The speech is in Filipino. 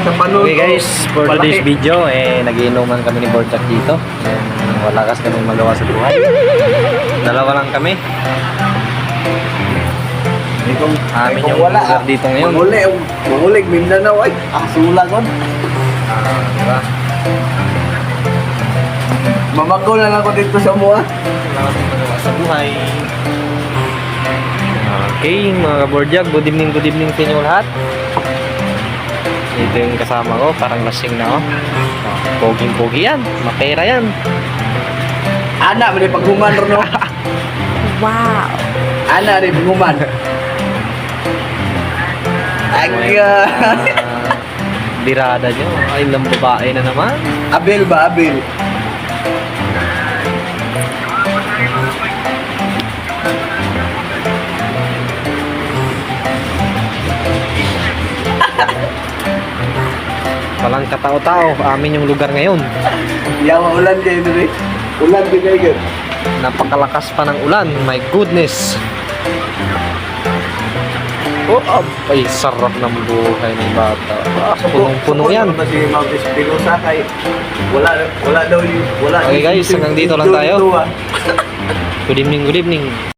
sa panon. Okay guys, for today's video, nagiinuman kami ni Borchak dito. Wala kasi kami magawa sa buhay. Dalawa lang kami. Amin yung lugar dito ngayon. Mangulig, Mindanao ay. Sula kon. Diba? Mamako na lang ako dito sa mua. Wala kami magawa sa buhay. Okay, mga kaborjak, good evening sa inyo lahat. Ito yung kasama ko, parang lasing na poging-pogi yan, mapera yan. Anak, may paghuman ron no? Wow. Anak, may paghuman. Aga. Birada nyo, ay lang babae na naman. Abel ba, Abel? Walang katao-tao, amin yung lugar ngayon. Yawa ulan kayo dito eh. Ulan din kayo. Napakalakas pa ng ulan, my goodness. Oh, ay sarap ng buhay ng bata. Punong-puno yan. Si Mount Espinosa kay wala daw yung wala. Okay guys, hanggang dito lang tayo. Good evening.